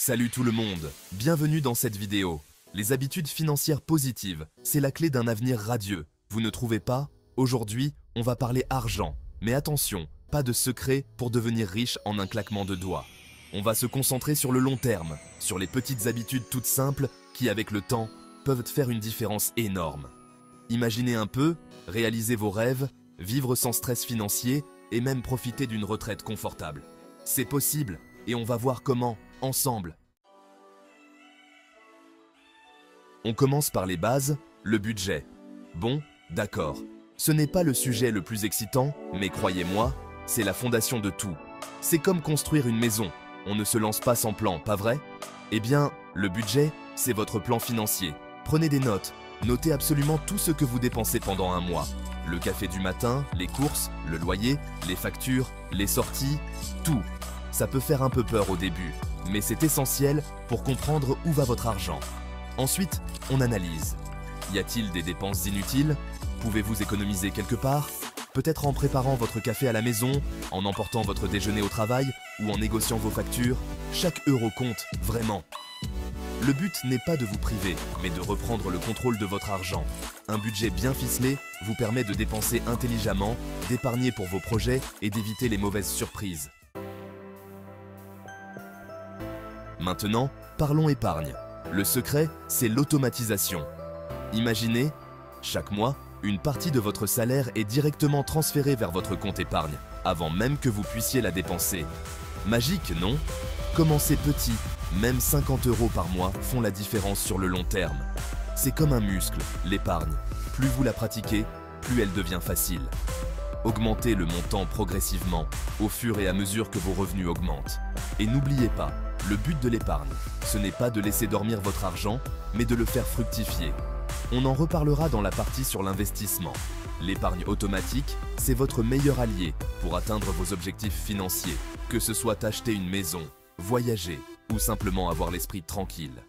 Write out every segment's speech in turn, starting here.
Salut tout le monde, bienvenue dans cette vidéo. Les habitudes financières positives, c'est la clé d'un avenir radieux. Vous ne trouvez pas? Aujourd'hui, on va parler argent. Mais attention, pas de secret pour devenir riche en un claquement de doigts. On va se concentrer sur le long terme, sur les petites habitudes toutes simples qui, avec le temps, peuvent faire une différence énorme. Imaginez un peu, réalisez vos rêves, vivre sans stress financier et même profiter d'une retraite confortable. C'est possible et on va voir comment, ensemble. On commence par les bases, le budget. Bon, d'accord. Ce n'est pas le sujet le plus excitant, mais croyez-moi, c'est la fondation de tout. C'est comme construire une maison. On ne se lance pas sans plan, pas vrai? Eh bien, le budget, c'est votre plan financier. Prenez des notes, notez absolument tout ce que vous dépensez pendant un mois. Le café du matin, les courses, le loyer, les factures, les sorties, tout. Ça peut faire un peu peur au début, mais c'est essentiel pour comprendre où va votre argent. Ensuite, on analyse. Y a-t-il des dépenses inutiles? Pouvez-vous économiser quelque part? Peut-être en préparant votre café à la maison, en emportant votre déjeuner au travail ou en négociant vos factures. Chaque euro compte, vraiment. Le but n'est pas de vous priver, mais de reprendre le contrôle de votre argent. Un budget bien ficelé vous permet de dépenser intelligemment, d'épargner pour vos projets et d'éviter les mauvaises surprises. Maintenant, parlons épargne. Le secret, c'est l'automatisation. Imaginez, chaque mois, une partie de votre salaire est directement transférée vers votre compte épargne, avant même que vous puissiez la dépenser. Magique, non? Commencez petit, même 50 € par mois font la différence sur le long terme. C'est comme un muscle, l'épargne. Plus vous la pratiquez, plus elle devient facile. Augmentez le montant progressivement, au fur et à mesure que vos revenus augmentent. Et n'oubliez pas, le but de l'épargne, ce n'est pas de laisser dormir votre argent, mais de le faire fructifier. On en reparlera dans la partie sur l'investissement. L'épargne automatique, c'est votre meilleur allié pour atteindre vos objectifs financiers, que ce soit acheter une maison, voyager ou simplement avoir l'esprit tranquille.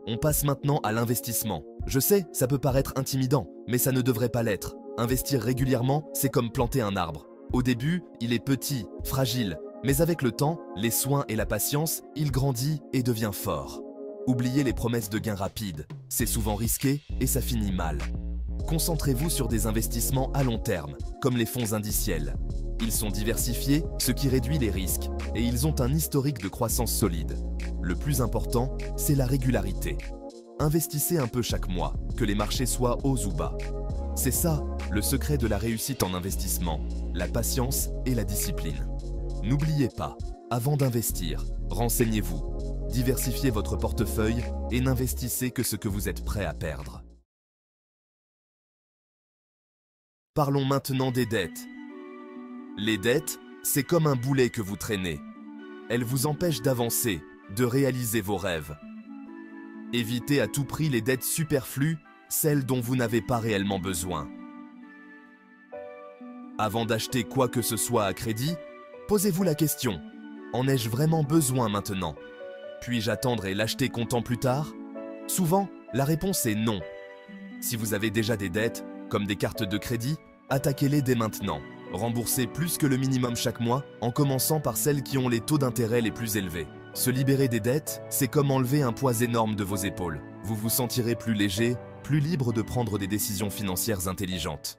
On passe maintenant à l'investissement. Je sais, ça peut paraître intimidant, mais ça ne devrait pas l'être. Investir régulièrement, c'est comme planter un arbre. Au début, il est petit, fragile, mais avec le temps, les soins et la patience, il grandit et devient fort. Oubliez les promesses de gains rapides, c'est souvent risqué et ça finit mal. Concentrez-vous sur des investissements à long terme, comme les fonds indiciels. Ils sont diversifiés, ce qui réduit les risques, et ils ont un historique de croissance solide. Le plus important, c'est la régularité. Investissez un peu chaque mois, que les marchés soient hauts ou bas. C'est ça, le secret de la réussite en investissement, la patience et la discipline. N'oubliez pas, avant d'investir, renseignez-vous, diversifiez votre portefeuille et n'investissez que ce que vous êtes prêt à perdre. Parlons maintenant des dettes. Les dettes, c'est comme un boulet que vous traînez. Elles vous empêchent d'avancer, de réaliser vos rêves. Évitez à tout prix les dettes superflues, celles dont vous n'avez pas réellement besoin. Avant d'acheter quoi que ce soit à crédit, posez-vous la question, en ai-je vraiment besoin maintenant? Puis-je attendre et l'acheter comptant plus tard? Souvent, la réponse est non. Si vous avez déjà des dettes, comme des cartes de crédit, attaquez-les dès maintenant. Remboursez plus que le minimum chaque mois, en commençant par celles qui ont les taux d'intérêt les plus élevés. Se libérer des dettes, c'est comme enlever un poids énorme de vos épaules. Vous vous sentirez plus léger, plus libre de prendre des décisions financières intelligentes.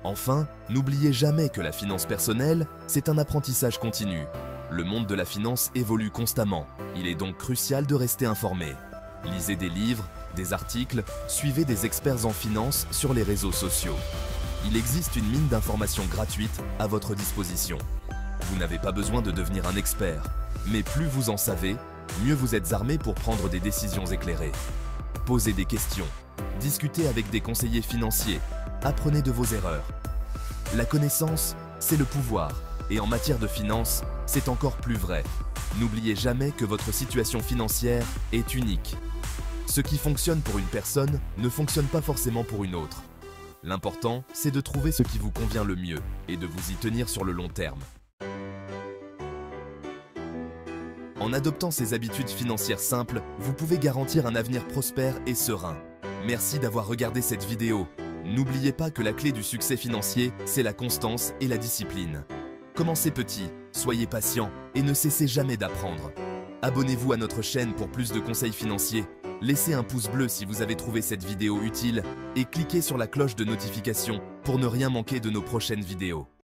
Enfin, n'oubliez jamais que la finance personnelle, c'est un apprentissage continu. Le monde de la finance évolue constamment. Il est donc crucial de rester informé. Lisez des livres, des articles, suivez des experts en finance sur les réseaux sociaux. Il existe une mine d'informations gratuites à votre disposition. Vous n'avez pas besoin de devenir un expert, mais plus vous en savez, mieux vous êtes armé pour prendre des décisions éclairées. Posez des questions, discutez avec des conseillers financiers, apprenez de vos erreurs. La connaissance, c'est le pouvoir, et en matière de finance, c'est encore plus vrai. N'oubliez jamais que votre situation financière est unique. Ce qui fonctionne pour une personne ne fonctionne pas forcément pour une autre. L'important, c'est de trouver ce qui vous convient le mieux et de vous y tenir sur le long terme. En adoptant ces habitudes financières simples, vous pouvez garantir un avenir prospère et serein. Merci d'avoir regardé cette vidéo. N'oubliez pas que la clé du succès financier, c'est la constance et la discipline. Commencez petit, soyez patient et ne cessez jamais d'apprendre. Abonnez-vous à notre chaîne pour plus de conseils financiers. Laissez un pouce bleu si vous avez trouvé cette vidéo utile et cliquez sur la cloche de notification pour ne rien manquer de nos prochaines vidéos.